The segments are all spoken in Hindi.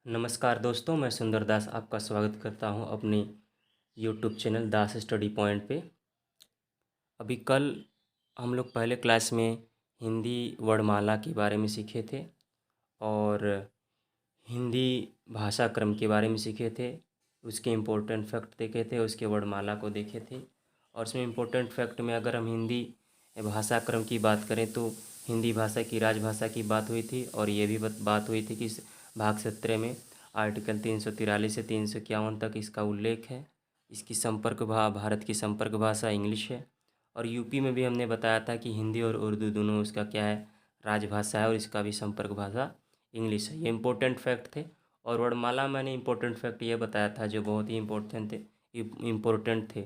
नमस्कार दोस्तों, मैं सुंदर दास आपका स्वागत करता हूं अपने यूट्यूब चैनल दास स्टडी पॉइंट पे। अभी कल हम लोग पहले क्लास में हिंदी वर्णमाला के बारे में सीखे थे और हिंदी भाषा क्रम के बारे में सीखे थे। उसके इम्पोर्टेंट फैक्ट देखे थे, उसके वर्णमाला को देखे थे। और उसमें इम्पोर्टेंट फैक्ट में अगर हम हिंदी भाषा क्रम की बात करें तो हिंदी भाषा की राजभाषा की बात हुई थी और ये भी बात हुई थी कि इस भाग 17 में आर्टिकल 343 से 351 तक इसका उल्लेख है। इसकी भारत की संपर्क भाषा इंग्लिश है। और यूपी में भी हमने बताया था कि हिंदी और उर्दू दोनों उसका क्या है, राजभाषा है और इसका भी संपर्क भाषा इंग्लिश है। ये इम्पोर्टेंट फैक्ट थे। और वर्णमाला मैंने इम्पोर्टेंट फैक्ट ये बताया था जो बहुत ही इम्पोर्टेंट थे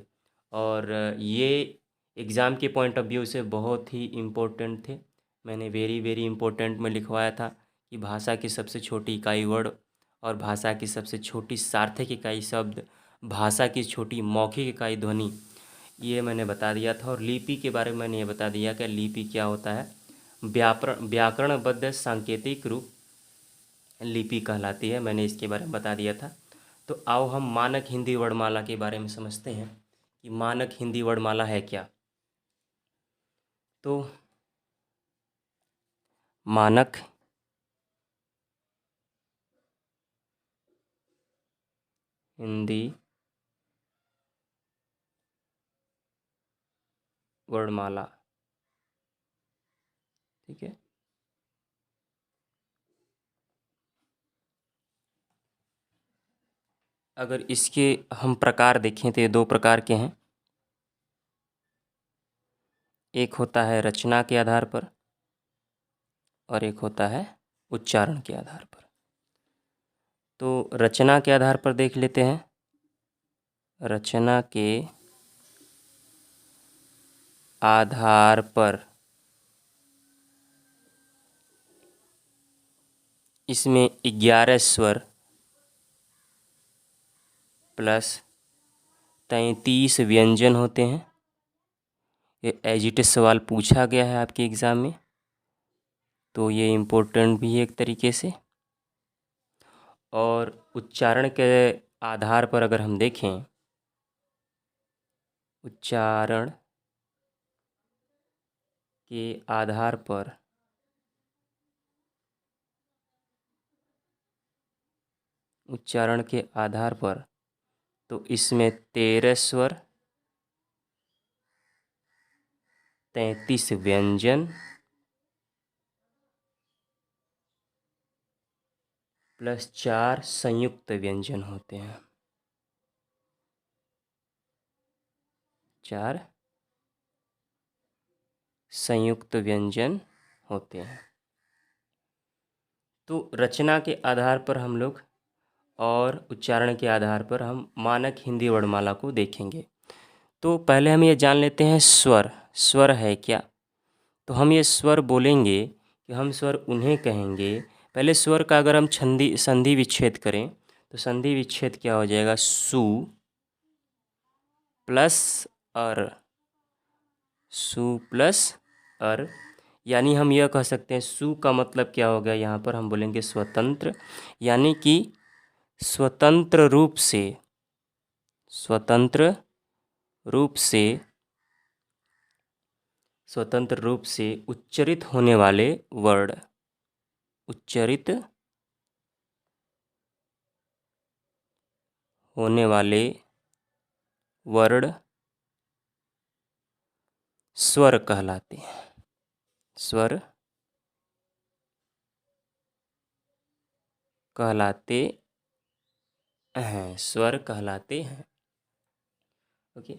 और ये एग्ज़ाम के पॉइंट ऑफ व्यू से बहुत ही इम्पोर्टेंट थे। मैंने वेरी वेरी इम्पोर्टेंट में लिखवाया था कि भाषा की सबसे छोटी इकाई वर्ड और भाषा की सबसे छोटी सार्थक इकाई शब्द, भाषा की छोटी मौखिक इकाई ध्वनि, ये मैंने बता दिया था। और लिपि के बारे में मैंने ये बता दिया कि लिपि क्या होता है। व्याकरणबद्ध सांकेतिक रूप लिपि कहलाती है, मैंने इसके बारे में बता दिया था। तो आओ हम मानक हिंदी वर्णमाला के बारे में समझते हैं कि मानक हिंदी वर्णमाला है क्या। तो मानक हिंदी वर्णमाला, ठीक है। अगर इसके हम प्रकार देखें तो ये दो प्रकार के हैं। एक होता है रचना के आधार पर और एक होता है उच्चारण के आधार पर। तो रचना के आधार पर देख लेते हैं। रचना के आधार पर इसमें 11 स्वर प्लस 33 व्यंजन होते हैं। ये एजिटेड सवाल पूछा गया है आपके एग्ज़ाम में, तो ये इम्पोर्टेंट भी है एक तरीके से। और उच्चारण के आधार पर अगर हम देखें, उच्चारण के आधार पर तो इसमें 13 स्वर, 33 व्यंजन प्लस 4 संयुक्त व्यंजन होते हैं। 4 संयुक्त व्यंजन होते हैं। तो रचना के आधार पर हम लोग और उच्चारण के आधार पर हम मानक हिंदी वर्णमाला को देखेंगे। तो पहले हम ये जान लेते हैं स्वर। स्वर है क्या? तो हम ये स्वर बोलेंगे कि हम स्वर उन्हें कहेंगे। पहले स्वर का अगर हम संधि विच्छेद करें तो संधि विच्छेद क्या हो जाएगा? सु प्लस अर, सु प्लस अर। यानी हम यह कह सकते हैं सु का मतलब क्या हो गया, यहाँ पर हम बोलेंगे स्वतंत्र। यानी कि स्वतंत्र रूप से स्वतंत्र रूप से उच्चरित होने वाले वर्ड, उच्चरित होने वाले वर्ड स्वर कहलाते हैं। स्वर कहलाते स्वर कहलाते हैं। ओके।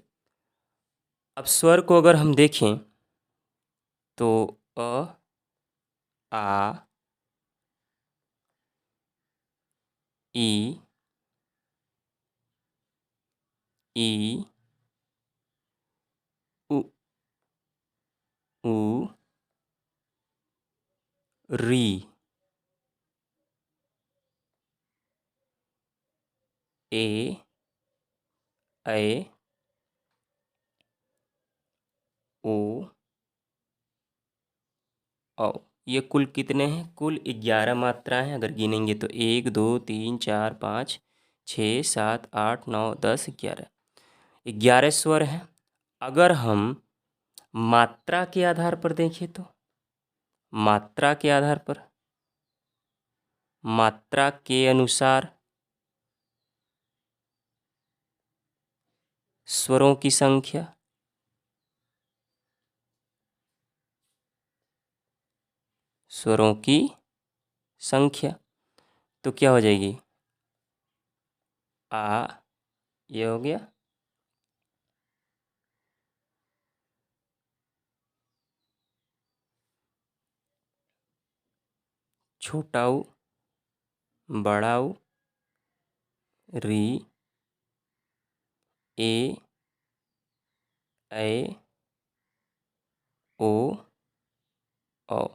अब स्वर को अगर हम देखें तो अ, आ, ई, ई, उ, ऊ, री, ए, ऐ, ओ, औ। ये कुल कितने हैं? कुल 11 मात्राएं हैं। अगर गिनेंगे तो 1 2 3 4 5 6 7 8 9 10 11, 11 स्वर हैं। अगर हम मात्रा के आधार पर देखें तो मात्रा के आधार पर, मात्रा के अनुसार स्वरों की संख्या, स्वरों की संख्या तो क्या हो जाएगी? आ, ये हो गया। छोटा ऊ, बड़ा ऊ, री, ए, ए, ओ, औ।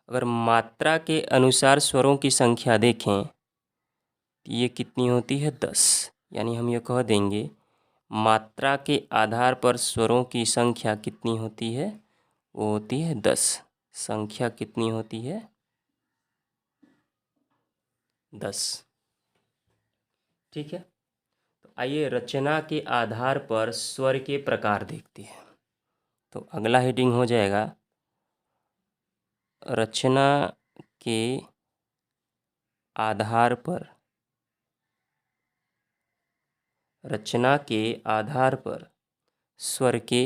अगर मात्रा के अनुसार स्वरों की संख्या देखें तो ये कितनी होती है? 10। यानी हम ये कह देंगे मात्रा के आधार पर स्वरों की संख्या कितनी होती है? वो होती है 10। संख्या कितनी होती है? 10। ठीक है। तो आइए रचना के आधार पर स्वर के प्रकार देखते हैं। तो अगला हेडिंग हो जाएगा रचना के आधार पर, रचना के आधार पर स्वर के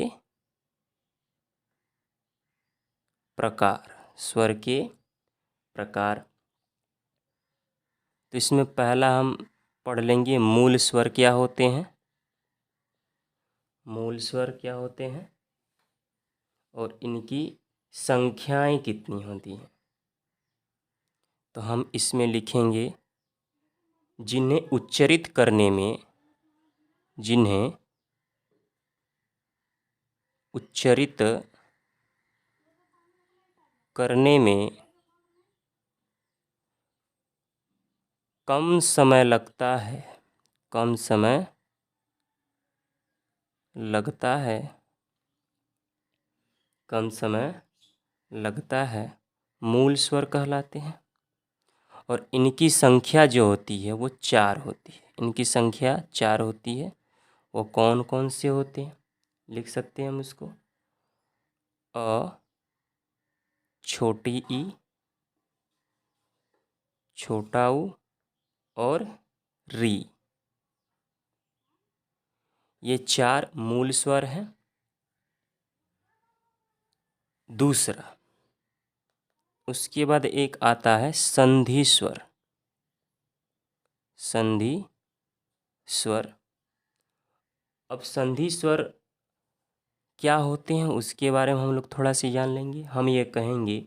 प्रकार, स्वर के प्रकार। तो इसमें पहला हम पढ़ लेंगे मूल स्वर क्या होते हैं। मूल स्वर क्या होते हैं और इनकी संख्याएं कितनी होती हैं। तो हम इसमें लिखेंगे जिन्हें उच्चरित करने में, जिन्हें उच्चरित करने में कम समय लगता है, कम समय लगता है, कम समय लगता है, मूल स्वर कहलाते हैं। और इनकी संख्या जो होती है वो 4 होती है। इनकी संख्या 4 होती है। वो कौन कौन से होते हैं? लिख सकते हैं हम इसको। अ, छोटी ई, छोटा ऊ और री, ये 4 मूल स्वर हैं। दूसरा, उसके बाद एक आता है संधि स्वर। संधि स्वर। अब संधि स्वर क्या होते हैं उसके बारे में हम लोग थोड़ा सा जान लेंगे। हम ये कहेंगे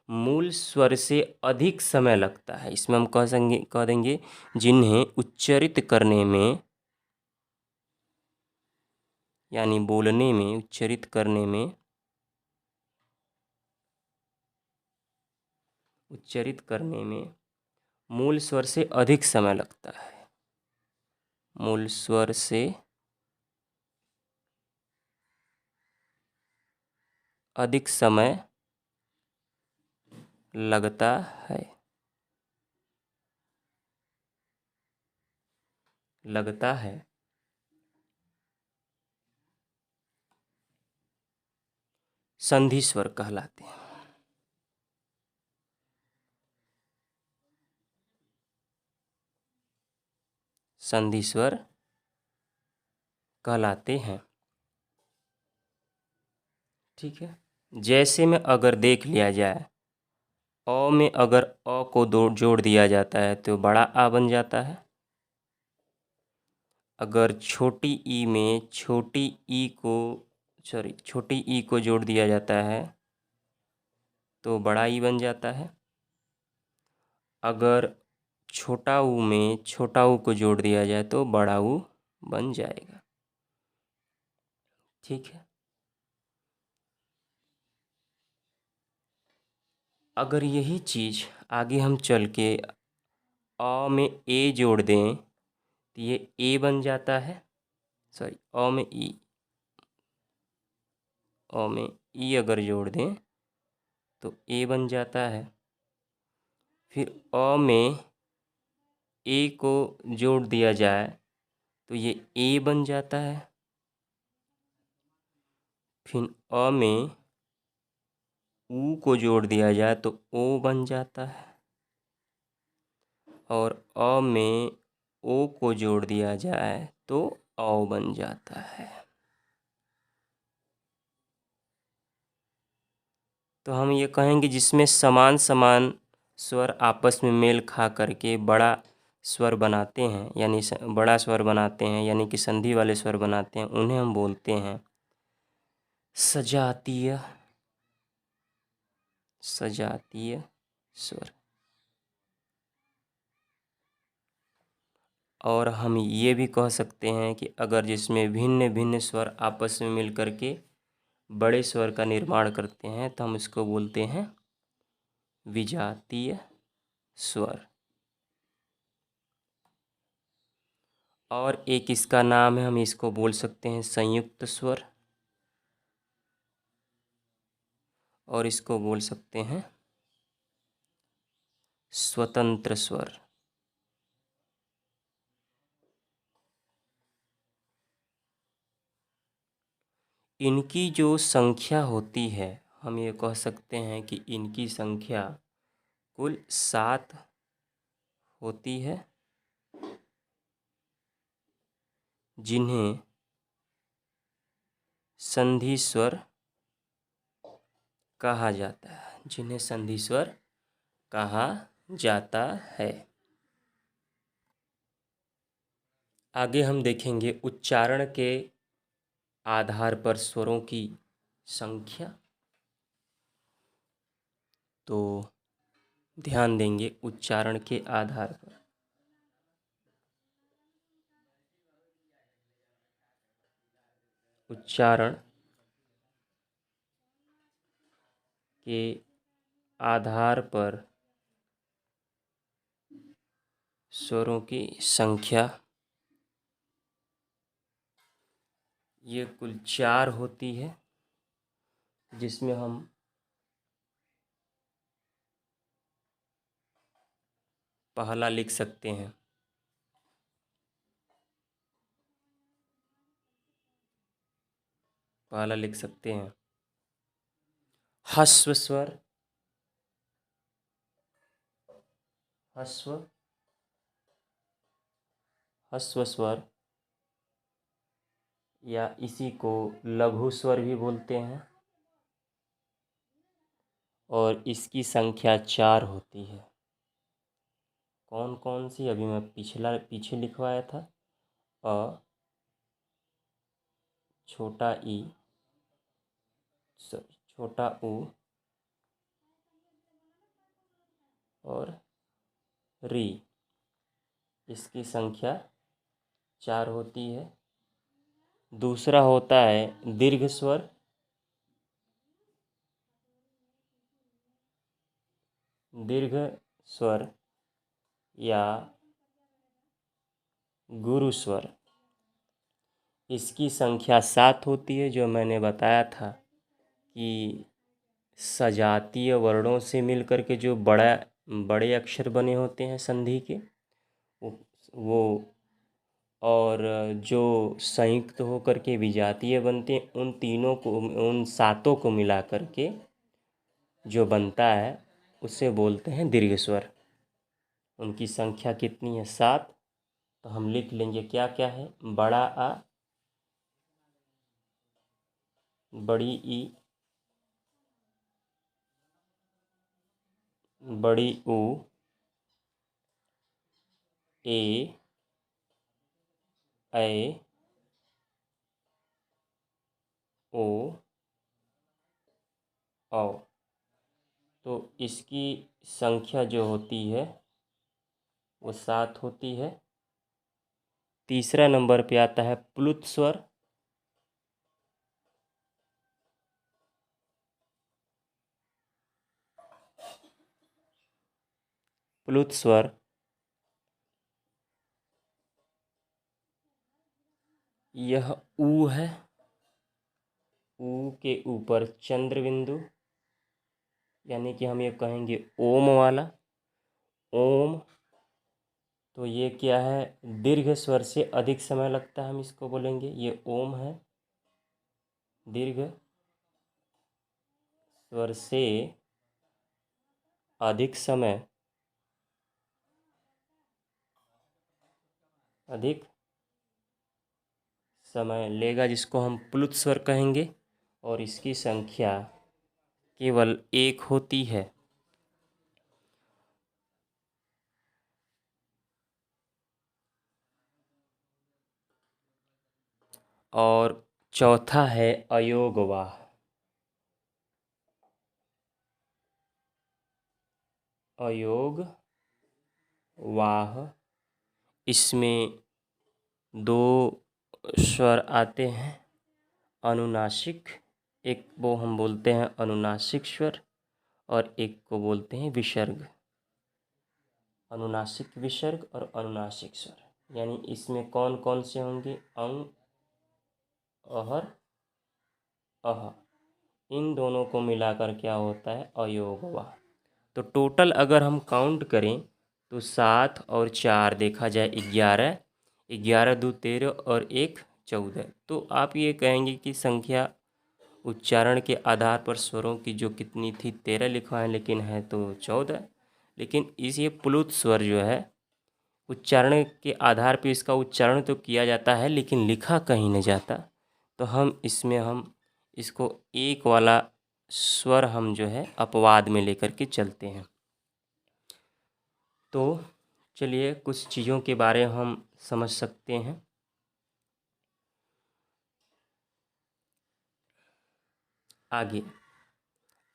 मूल स्वर से अधिक समय लगता है। इसमें हम कह देंगे जिन्हें उच्चरित करने में, यानी बोलने में, उच्चरित करने में, उच्चरित करने में मूल स्वर से अधिक समय लगता है। मूल स्वर से अधिक समय लगता है, लगता है। संधि स्वर कहलाते हैं। संधि स्वर कहलाते हैं। ठीक है। जैसे में अगर देख लिया जाए, अ में अगर अ को जोड़ दिया जाता है तो बड़ा आ बन जाता है। अगर छोटी ई में छोटी ई को जोड़ दिया जाता है तो बड़ा ई बन जाता है। अगर छोटा ऊ में छोटा ऊ को जोड़ दिया जाए तो बड़ा ऊ बन जाएगा। ठीक है। अगर यही चीज़ आगे हम चल के अ में ए जोड़ दें तो ये ए बन जाता है। सॉरी, अ में ई, अ में ई अगर जोड़ दें तो ए बन जाता है। फिर अ में ए को जोड़ दिया जाए तो ये ए बन जाता है। फिर अ में ऊ को जोड़ दिया जाए तो ओ बन जाता है। और अ में ओ को जोड़ दिया जाए तो औ बन जाता है। तो हम ये कहेंगे जिसमें समान समान स्वर आपस में मेल खा करके बड़ा स्वर बनाते हैं, यानी बड़ा स्वर बनाते हैं, यानी कि संधि वाले स्वर बनाते हैं, उन्हें हम बोलते हैं सजातीय स्वर। और हम ये भी कह सकते हैं कि अगर जिसमें भिन्न भिन्न स्वर आपस में मिल करके बड़े स्वर का निर्माण करते हैं तो हम इसको बोलते हैं विजातीय स्वर। और एक इसका नाम है, हम इसको बोल सकते हैं संयुक्त स्वर, और इसको बोल सकते हैं स्वतंत्र स्वर। इनकी जो संख्या होती है, हम ये कह सकते हैं कि इनकी संख्या कुल 7 होती है, जिन्हें संधि स्वर कहा जाता है, जिन्हें संधि स्वर कहा जाता है। आगे हम देखेंगे उच्चारण के आधार पर स्वरों की संख्या। तो ध्यान देंगे उच्चारण के आधार पर। उच्चारण के आधार पर स्वरों की संख्या ये कुल 4 होती है, जिसमें हम पहला लिख सकते हैं। पहला लिख सकते हैं ह्रस्व स्वर। ह्रस्व स्वर, या इसी को लघु स्वर भी बोलते हैं, और इसकी संख्या 4 होती है। कौन कौन सी? अभी मैं पीछे लिखवाया था। अ, छोटा ई, छोटा ऊ और री। इसकी संख्या 4 होती है। दूसरा होता है दीर्घ स्वर। दीर्घ स्वर या गुरु स्वर, इसकी संख्या 7 होती है, जो मैंने बताया था कि सजातीय वर्णों से मिलकर के जो बड़े अक्षर बने होते हैं संधि के, वो और जो संयुक्त होकर के विजातीय बनते हैं, उन 7 को मिला करके जो बनता है उसे बोलते हैं दीर्घ स्वर। उनकी संख्या कितनी है? 7। तो हम लिख लेंगे क्या क्या है। बड़ा आ, बड़ी ई, बड़ी ऊ, ए, ऐ, ओ, औ। तो इसकी संख्या जो होती है वो 7 होती है। तीसरा नंबर पे आता है प्लुत स्वर। प्लुत स्वर यह ऊ है। ऊ के ऊपर चंद्र बिंदु, यानी कि हम ये कहेंगे ओम वाला, ओम। तो ये क्या है, दीर्घ स्वर से अधिक समय लगता है, हम इसको बोलेंगे ये ओम है। दीर्घ स्वर से अधिक समय, अधिक समय लेगा, जिसको हम प्लुत स्वर कहेंगे, और इसकी संख्या केवल एक होती है। और चौथा है अयोगवाह। अयोगवाह, इसमें दो स्वर आते हैं अनुनासिक, एक वो हम बोलते हैं अनुनासिक स्वर, और एक को बोलते हैं विसर्ग। अनुनासिक विसर्ग और अनुनासिक स्वर, यानी इसमें कौन कौन से होंगे, अंग, अहर, अह, इन दोनों को मिलाकर क्या होता है, अयोगवाह। तो टोटल अगर हम काउंट करें तो 7 और 4 देखा जाए 11, 11 2 13 और 1 14। तो आप ये कहेंगे कि संख्या उच्चारण के आधार पर स्वरों की जो कितनी थी 13 लिखा है, लेकिन है तो 14। लेकिन इस ये प्लुत स्वर जो है, उच्चारण के आधार पर इसका उच्चारण तो किया जाता है लेकिन लिखा कहीं नहीं जाता। तो हम इसको एक वाला स्वर हम जो है अपवाद में लेकर के चलते हैं। तो चलिए कुछ चीज़ों के बारे में हम समझ सकते हैं। आगे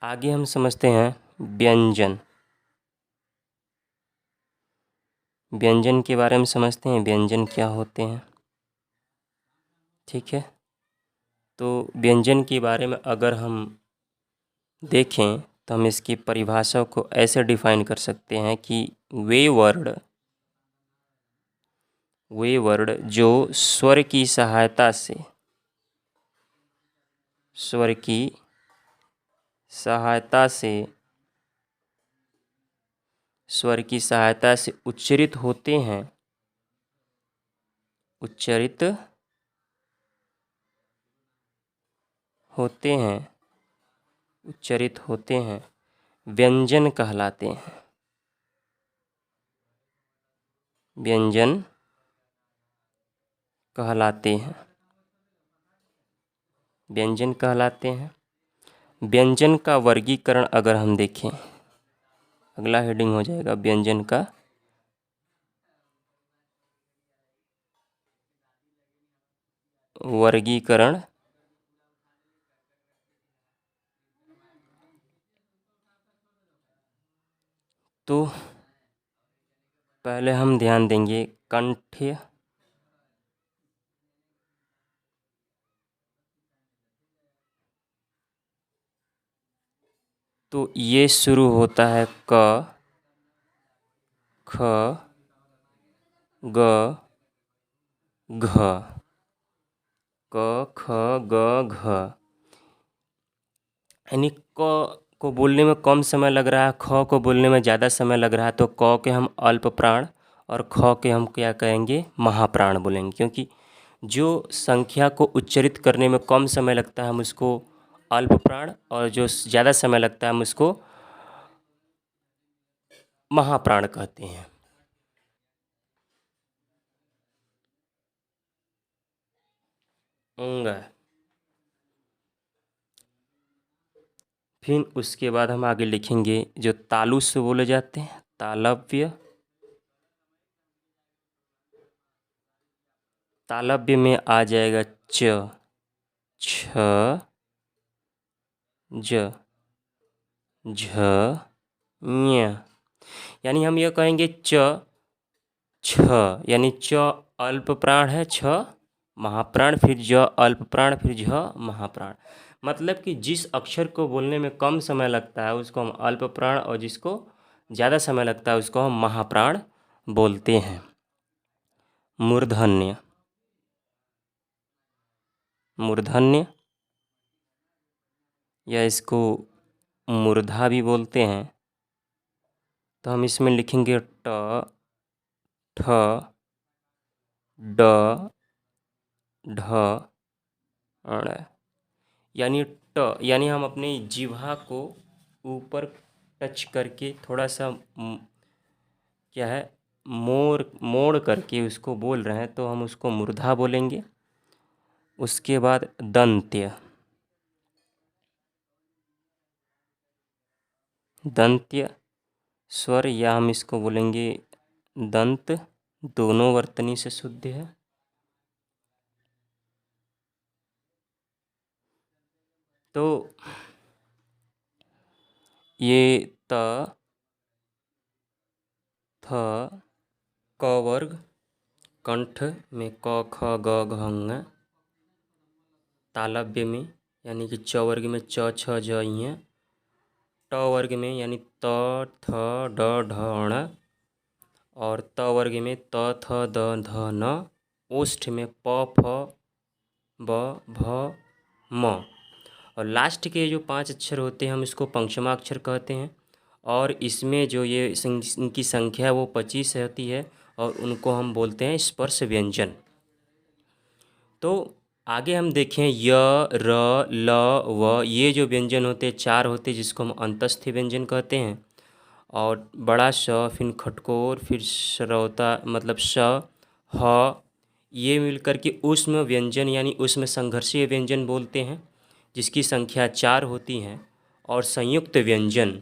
आगे हम समझते हैं व्यंजन। व्यंजन के बारे में समझते हैं, व्यंजन क्या होते हैं। ठीक है, तो व्यंजन के बारे में अगर हम देखें तो हम इसकी परिभाषा को ऐसे डिफाइन कर सकते हैं कि वे वर्ड जो स्वर की सहायता से, स्वर की सहायता से, स्वर की सहायता से उच्चरित होते हैं, उच्चरित होते हैं, उच्चरित होते हैं, व्यंजन कहलाते हैं। व्यंजन कहलाते हैं, व्यंजन कहलाते हैं। व्यंजन का वर्गीकरण अगर हम देखें, अगला हेडिंग हो जाएगा व्यंजन का वर्गीकरण। तो पहले हम ध्यान देंगे कंठ्य, तो ये शुरू होता है क, ख, ग, घ, क, ख, ग, घ। यानी क को बोलने में कम समय लग रहा है, ख को बोलने में ज़्यादा समय लग रहा है, तो क के हम अल्प प्राण और ख के हम क्या कहेंगे, महाप्राण बोलेंगे। क्योंकि जो संख्या को उच्चरित करने में कम समय लगता है हम उसको अल्प प्राण, और जो ज़्यादा समय लगता है हम उसको महाप्राण कहते हैं। अंग, फिर उसके बाद हम आगे लिखेंगे जो तालु से बोले जाते हैं, तालव्य। तालव्य में आ जाएगा च, छ, ज, झ, ञ। यानी हम ये कहेंगे च, छ, यानी च अल्प प्राण है, छ महाप्राण, फिर ज अल्प प्राण, फिर झ महाप्राण। मतलब कि जिस अक्षर को बोलने में कम समय लगता है उसको हम अल्प प्राण, और जिसको ज़्यादा समय लगता है उसको हम महाप्राण बोलते हैं। मूर्धन्य, मूर्धन्य, या इसको मूर्धा भी बोलते हैं। तो हम इसमें लिखेंगे ट, ठ, ड, ढ, ण। यानी यानी हम अपनी जिह्वा को ऊपर टच करके थोड़ा सा क्या है मोड़ करके उसको बोल रहे हैं, तो हम उसको मूर्धा बोलेंगे। उसके बाद दंत्य, दंत्य स्वर, या हम इसको बोलेंगे दंत, दोनों वर्तनी से शुद्ध है। तो ये त, थ, क वर्ग, कंठ में क ख ग घ ङ, तालव्य में यानी कि च वर्ग में च छ ज ञ, ट वर्ग में यानी त थ ड ढ ण, और त वर्ग में त थ द ध न, ओष्ठ में प फ ब भ म। और लास्ट के जो 5 अक्षर होते हैं हम इसको पंचमाक्षर कहते हैं। और इसमें जो ये इनकी संख्या है वो 25 होती है, और उनको हम बोलते हैं स्पर्श व्यंजन। तो आगे हम देखें य, र, ल, व, ये जो व्यंजन होते हैं 4 होते हैं, जिसको हम अंतस्थ व्यंजन कहते हैं। और बड़ा श, फिर खटकोर, फिर श्रौता मतलब श, ह, ये मिलकर के ऊष्म व्यंजन यानी ऊष्म संघर्षीय व्यंजन बोलते हैं, जिसकी संख्या 4 होती हैं। और संयुक्त व्यंजन,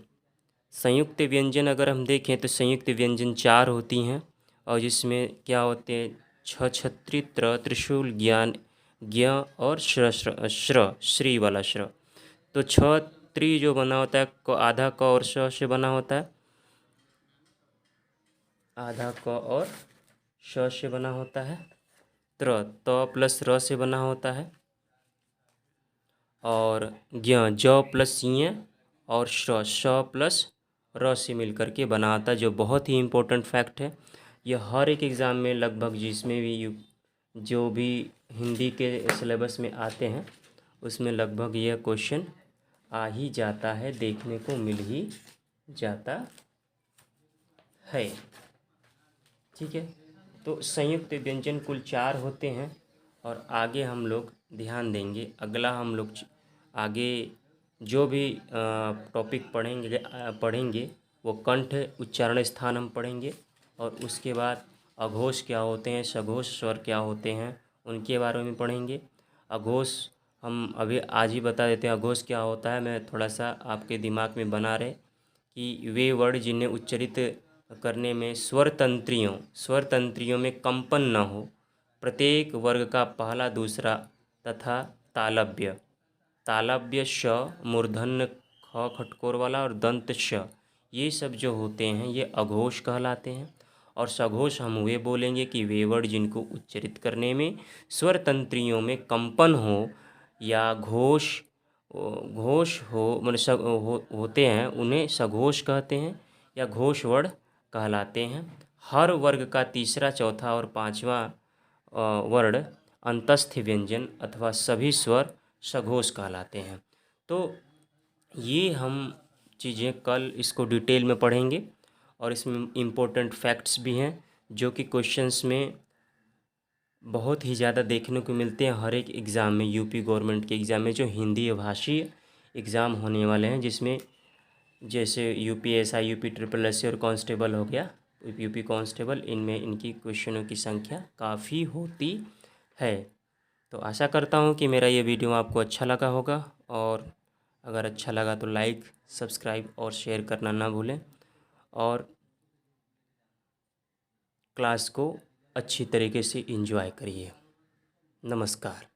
संयुक्त व्यंजन अगर हम देखें तो संयुक्त व्यंजन 4 होती हैं, और जिसमें क्या होते हैं छ, छत्री, त्र, त्रिशूल, ज्ञान, ज्ञ और श्र श्री वाला श्र। तो छ त्रि जो बना होता है आधा क और श से बना होता है, आधा क और श से बना होता है। त्र त प्लस र से बना होता है। और ज्ञ ज प्लस ञ, और श प्लस र से मिलकर के बना आता है, जो बहुत ही इम्पोर्टेंट फैक्ट है। यह हर एक एग्ज़ाम में लगभग जिसमें भी जो भी हिंदी के सिलेबस में आते हैं उसमें लगभग यह क्वेश्चन आ ही जाता है, देखने को मिल ही जाता है। ठीक है, तो संयुक्त व्यंजन कुल 4 होते हैं। और आगे हम लोग ध्यान देंगे, अगला हम लोग आगे जो भी टॉपिक पढ़ेंगे वो कंठ उच्चारण स्थान हम पढ़ेंगे। और उसके बाद अघोष क्या होते हैं, सघोष स्वर क्या होते हैं, उनके बारे में पढ़ेंगे। अघोष हम अभी आज ही बता देते हैं अघोष क्या होता है, मैं थोड़ा सा आपके दिमाग में बना रहे कि वे वर्ड जिन्हें उच्चरित करने में स्वर तंत्रियों में कंपन न हो, प्रत्येक वर्ग का पहला, दूसरा तथा तालव्य श, मूर्धन्य ख खटकोर वाला, और दंत श, ये सब जो होते हैं ये अघोष कहलाते हैं। और सघोष हम वे बोलेंगे कि वे वर्ड जिनको उच्चरित करने में स्वर तंत्रियों में कंपन हो या घोष हो मतलब होते हैं, उन्हें सघोष कहते हैं या घोष वर्ड कहलाते हैं। हर वर्ग का तीसरा, चौथा और पांचवा वर्ड अंतस्थ व्यंजन अथवा सभी स्वर सघोष कहलाते हैं। तो ये हम चीज़ें कल इसको डिटेल में पढ़ेंगे, और इसमें इम्पोर्टेंट फैक्ट्स भी हैं जो कि क्वेश्चंस में बहुत ही ज़्यादा देखने को मिलते हैं हर एक एग्ज़ाम में। यूपी गवर्नमेंट के एग्ज़ाम में जो हिंदी भाषी एग्ज़ाम होने वाले हैं, जिसमें जैसे यूपीएसआई, यूपी ट्रिपल एससी और कांस्टेबल हो गया, यूपी कांस्टेबल, इनमें इनकी क्वेश्चनों की संख्या काफ़ी होती है। तो आशा करता हूँ कि मेरा ये वीडियो आपको अच्छा लगा होगा, और अगर अच्छा लगा तो लाइक, सब्सक्राइब और शेयर करना ना भूलें, और क्लास को अच्छी तरीके से एंजॉय करिए। नमस्कार।